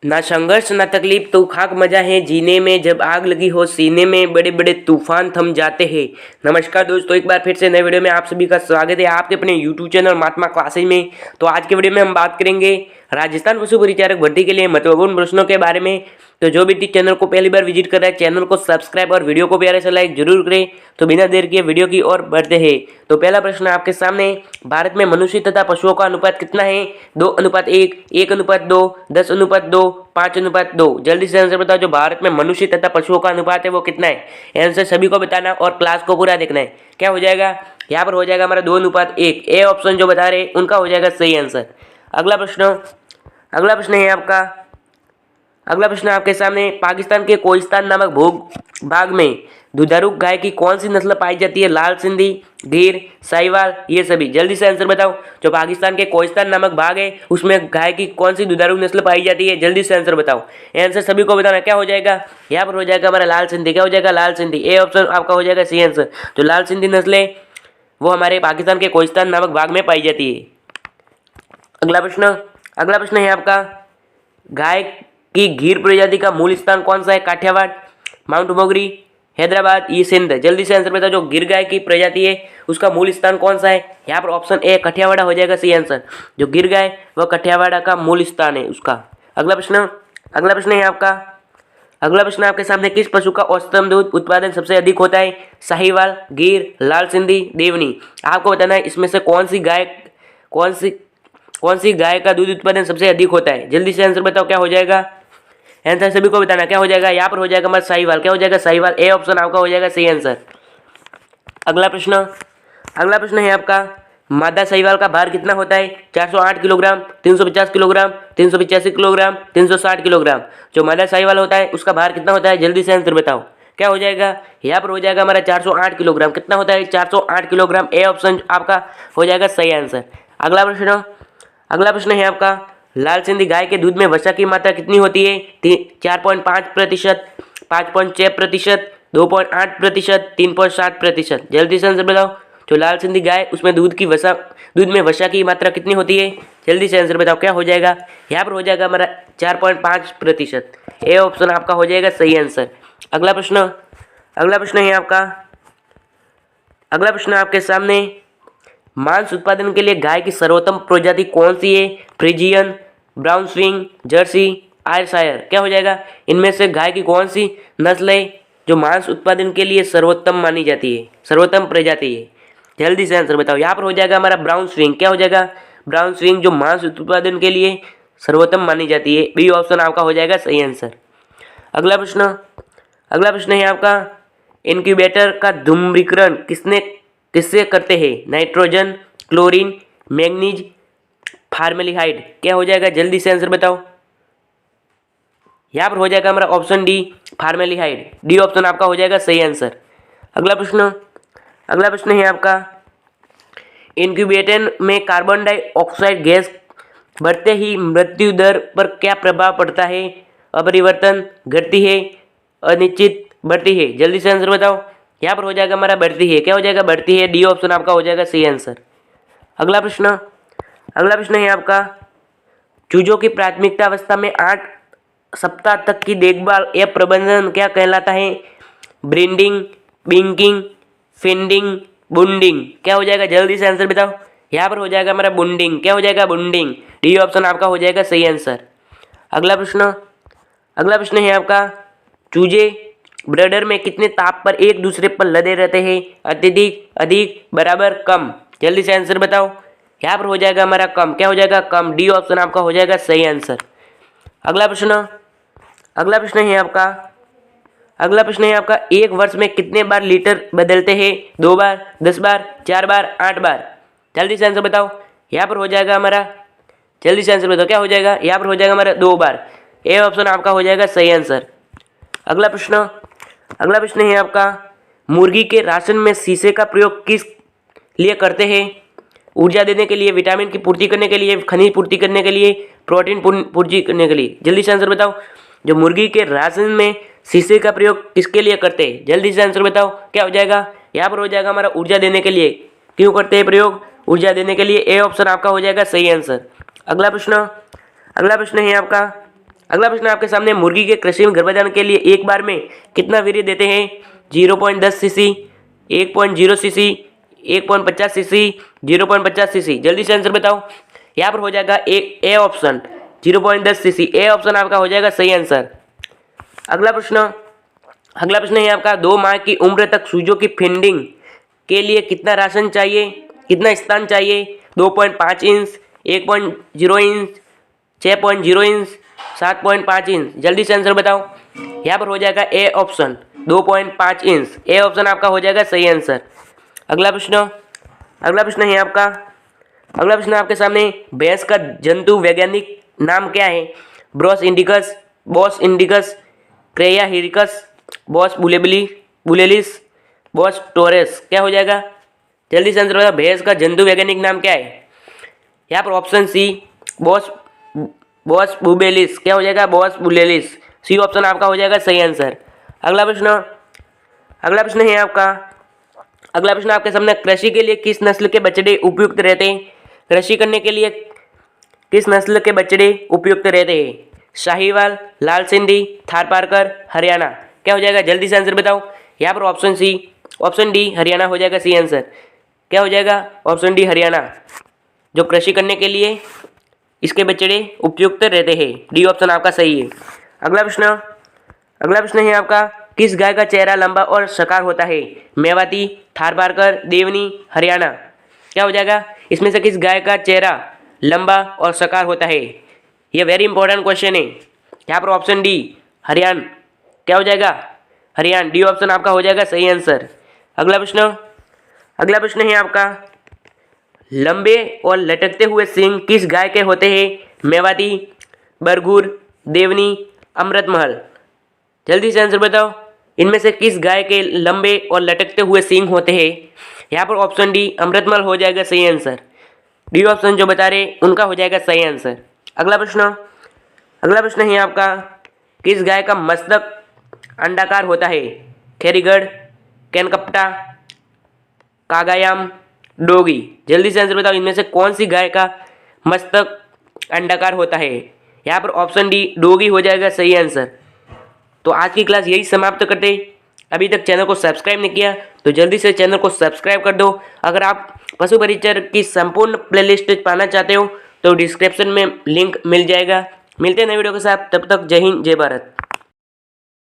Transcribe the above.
ना संघर्ष ना तकलीफ तो खाक मजा है जीने में, जब आग लगी हो सीने में बड़े बड़े तूफान थम जाते हैं। नमस्कार दोस्तों, एक बार फिर से नए वीडियो में आप सभी का स्वागत है आपके अपने यूट्यूब चैनल महात्मा क्लासेज में। तो आज के वीडियो में हम बात करेंगे राजस्थान पशु परिचारक भर्ती के लिए महत्वपूर्ण प्रश्नों के बारे में। तो जो भी चैनल को पहली बार विजिट कर रहा है, चैनल को सब्सक्राइब और वीडियो को प्यारे से लाइक जरूर करें। तो बिना देर किए वीडियो की ओर बढ़ते हैं। तो पहला प्रश्न आपके सामने, भारत में मनुष्य तथा पशुओं का अनुपात कितना है? 2:1, 1:2, 10:2, 5:2। जल्दी से आंसर बताओ, जो भारत में मनुष्य तथा पशुओं का अनुपात है वो कितना है? आंसर सभी को बताना और क्लास को पूरा देखना है। क्या हो जाएगा? यहाँ पर हो जाएगा हमारा 2:1। ए ऑप्शन जो बता रहे हैं उनका हो जाएगा सही आंसर। अगला प्रश्न है आपका, अगला प्रश्न आपके सामने, पाकिस्तान के कोहिस्तान नामक भाग में दुधारू गाय की कौन सी नस्ल पाई जाती है? लाल सिंधी, गिर, साहिवाल, ये सभी। जल्दी से आंसर बताओ, जो पाकिस्तान के कोहिस्तान नामक भाग है उसमें गाय की कौन सी दुधारू नस्ल पाई जाती है? जल्दी से आंसर बताओ। आंसर सभी को बताना। क्या हो जाएगा? यहाँ पर हो जाएगा हमारा लाल सिंधी। क्या हो जाएगा? लाल सिंधी। ए ऑप्शन आपका हो जाएगा सी आंसर। जो लाल सिंधी नस्ल है वो हमारे पाकिस्तान के कोहिस्तान नामक भाग में पाई जाती है। अगला प्रश्न है आपका, गाय की घीर प्रजाति का मूल स्थान कौन सा है? काठियावाड़, माउंट मोगरी, हैदराबाद, ये सिंध। जल्दी से आंसर बताओ, जो गिर गाय की प्रजाति है उसका मूल स्थान कौन सा है? यहाँ पर ऑप्शन ए कठियावाड़ा हो जाएगा सही आंसर। जो गिर गाय वह कठियावाड़ा का मूल स्थान है उसका। अगला प्रश्न है आपका, अगला प्रश्न आपके सामने, किस पशु का औसतन दूध उत्पादन सबसे अधिक होता है? साहिवाल, गिर, लाल सिंधी, देवनी। आपको बताना है इसमें से कौन सी गाय का दूध उत्पादन सबसे अधिक होता है। जल्दी से आंसर बताओ। क्या हो जाएगा? आंसर सभी को बताना। क्या हो जाएगा? यहाँ पर हो जाएगा हमारा साहिवाल। क्या हो जाएगा? साहिवाल। ए ऑप्शन आपका हो जाएगा सही आंसर। अगला प्रश्न है आपका, मादा साहिवाल का भार कितना होता है? 408 किलोग्राम, 350 किलोग्राम, 385 किलोग्राम, 360 किलोग्राम। जो मादा साहिवाल होता है उसका भार कितना होता है? जल्दी से आंसर बताओ। क्या हो जाएगा? यहाँ पर हो जाएगा हमारा 408 किलोग्राम। कितना होता है? 408 किलोग्राम। ए ऑप्शन आपका हो जाएगा सही आंसर। अगला प्रश्न है आपका, लाल सिंधी गाय के दूध में वसा की मात्रा कितनी होती है? 4.5%, 5.6%, 2.8%, 3.7%। जल्दी से आंसर बताओ, जो लाल सिंधी गाय उसमें दूध में वसा की मात्रा कितनी होती है? जल्दी से आंसर बताओ। क्या हो जाएगा? यहाँ पर हो जाएगा हमारा 4.5%। ए ऑप्शन आपका हो जाएगा सही आंसर। अगला प्रश्न है आपका, अगला प्रश्न आपके सामने, मांस उत्पादन के लिए गाय की सर्वोत्तम प्रजाति कौन सी है? Friesian, brown swing, Jersey, Ayrshire. क्या हो जाएगा? इनमें से गाय की कौन सी नस्ल है जो मांस उत्पादन के लिए सर्वोत्तम मानी जाती है, सर्वोत्तम प्रजाति है? जल्दी से आंसर बताओ। यहाँ पर हो जाएगा हमारा ब्राउन स्विंग। क्या हो जाएगा? ब्राउन स्विंग, जो मांस उत्पादन के लिए सर्वोत्तम मानी जाती है। बी ऑप्शन आपका हो जाएगा सही आंसर। अगला प्रश्न है आपका, इनक्यूबेटर का धूम्रीकरण किससे करते हैं? Nitrogen, chlorine, manganese, formaldehyde. क्या हो जाएगा? जल्दी से आंसर बताओ। यहाँ पर हो जाएगा हमारा ऑप्शन डी, फार्मेलिहाइड। डी ऑप्शन आपका हो जाएगा सही आंसर। अगला प्रश्न है आपका, इनक्यूबेटर में कार्बन डाइऑक्साइड गैस बढ़ते ही मृत्यु दर पर क्या प्रभाव पड़ता है? अपरिवर्तन, घटती है, अनिश्चित, बढ़ती है। जल्दी से आंसर बताओ। यहाँ पर हो जाएगा हमारा बढ़ती है। क्या हो जाएगा? बढ़ती है। डी ऑप्शन आपका हो जाएगा सही आंसर। अगला प्रश्न है आपका, चूजों की प्राथमिकता अवस्था में 8 सप्ताह तक की देखभाल या प्रबंधन क्या कहलाता है? ब्रीडिंग, बिंकिंग, फिंडिंग, बुंडिंग। क्या हो जाएगा? जल्दी से आंसर बताओ। यहाँ पर हो जाएगा हमारा बुंडिंग। क्या हो जाएगा? बुंडिंग। डी ऑप्शन आपका हो जाएगा सही आंसर। अगला प्रश्न है आपका, चूजे ब्रडर में कितने ताप पर एक दूसरे पर लदे रहते हैं? अत्यधिक, अधिक, बराबर, कम। जल्दी से आंसर बताओ। यहाँ पर हो जाएगा हमारा कम। क्या हो जाएगा? कम। डी ऑप्शन आपका हो जाएगा सही आंसर। अगला प्रश्न है आपका, एक वर्ष में कितने बार लीटर बदलते हैं? 2 बार, 10 बार, 4 बार, 8 बार। जल्दी से आंसर बताओ। यहाँ पर हो जाएगा हमारा, जल्दी से आंसर बताओ। क्या हो जाएगा? यहाँ पर हो जाएगा हमारा 2 बार। ए ऑप्शन आपका हो जाएगा सही आंसर। अगला प्रश्न है आपका, मुर्गी के राशन में शीशे का प्रयोग किस लिए करते हैं? ऊर्जा देने के लिए, विटामिन की पूर्ति करने के लिए, खनिज पूर्ति करने के लिए, प्रोटीन पूर्ति करने के लिए। जल्दी से आंसर बताओ। जो मुर्गी के राशन में शीशे का प्रयोग किसके लिए करते हैं? जल्दी से आंसर बताओ। क्या हो जाएगा? यहाँ पर हो जाएगा हमारा ऊर्जा देने के लिए। क्यों करते हैं प्रयोग? ऊर्जा देने के लिए। ए ऑप्शन आपका हो जाएगा सही आंसर। अगला प्रश्न है आपका, अगला प्रश्न आपके सामने, मुर्गी के कृत्रिम गर्भाधान के लिए एक बार में कितना वीर्य देते हैं? 0.10 सीसी, 1.0 सीसी, 1.50 सीसी, 0.50 सीसी। जल्दी से आंसर बताओ। यहाँ पर हो जाएगा A option 0.10 CC. A option आपका हो जाएगा सही आंसर। अगला प्रश्न है आपका, 2 माह की उम्र तक चूजों की फीडिंग के लिए कितना राशन चाहिए, कितना स्थान चाहिए? 2.5 इंच, 1.0 इंच, 6.0 इंच, 7.5 इंच। जल्दी से आंसर बताओ। यहाँ पर हो जाएगा A option 2.5 inch. A option आपका हो जाएगा सही आंसर। अगला प्रश्न है आपका, अगला प्रश्न आपके सामने, भैंस का जंतु वैज्ञानिक नाम क्या है? ब्रोस इंडिकस, बॉस इंडिकस, क्रेया हिरिकस, बॉस बुलेलिस, बॉस टोरेस। क्या हो जाएगा? जल्दी से आंसर बताओ। भैंस का जंतु वैज्ञानिक नाम क्या है? यहाँ पर ऑप्शन सी बॉस बुलेलिस। क्या हो जाएगा? बॉस बुलेलिस। सी ऑप्शन आपका हो जाएगा सही आंसर। अगला प्रश्न है आपका, अगला प्रश्न आपके सामने, कृषि के लिए किस नस्ल के बछड़े उपयुक्त रहते हैं? कृषि करने के लिए किस नस्ल के बछड़े उपयुक्त रहते हैं? शाहीवाल, लाल सिंधी, थारपारकर, हरियाणा। क्या हो जाएगा? जल्दी से आंसर बताओ। यहाँ पर ऑप्शन डी हरियाणा हो जाएगा सी आंसर। क्या हो जाएगा? ऑप्शन डी हरियाणा, जो कृषि करने के लिए इसके बछड़े उपयुक्त रहते हैं। डी ऑप्शन आपका सही है। अगला प्रश्न है आपका, किस गाय का चेहरा लंबा और सकार होता है? मेवाती, थारपारकर, देवनी, हरियाणा। क्या हो जाएगा? इसमें से किस गाय का चेहरा लंबा और सकार होता है? यह वेरी इंपॉर्टेंट क्वेश्चन है। यहाँ पर ऑप्शन डी हरियाणा। क्या हो जाएगा? हरियाणा। डी ऑप्शन आपका हो जाएगा सही आंसर। अगला प्रश्न है आपका, लंबे और लटकते हुए सींग किस गाय के होते हैं? मेवाती, बरगुर, देवनी, अमृतमहल। जल्दी से आंसर बताओ। इनमें से किस गाय के लंबे और लटकते हुए सींग होते हैं? यहाँ पर ऑप्शन डी अमृतमहल हो जाएगा सही आंसर। डी ऑप्शन जो बता रहे उनका हो जाएगा सही आंसर। अगला प्रश्न है आपका, किस गाय का मस्तक अंडाकार होता है? खेरीगढ़, केनकपटा, कागायाम, डोगी। जल्दी से आंसर बताओ। इनमें से कौन सी गाय का मस्तक अंडाकार होता है? यहाँ पर ऑप्शन डी डोगी हो जाएगा सही आंसर। तो आज की क्लास यही समाप्त करते। अभी तक चैनल को सब्सक्राइब नहीं किया तो जल्दी से चैनल को सब्सक्राइब कर दो। अगर आप पशु परिचर की संपूर्ण प्लेलिस्ट पाना चाहते हो तो डिस्क्रिप्शन में लिंक मिल जाएगा। मिलते हैं नए वीडियो के साथ, तब तक जय हिंद जय भारत।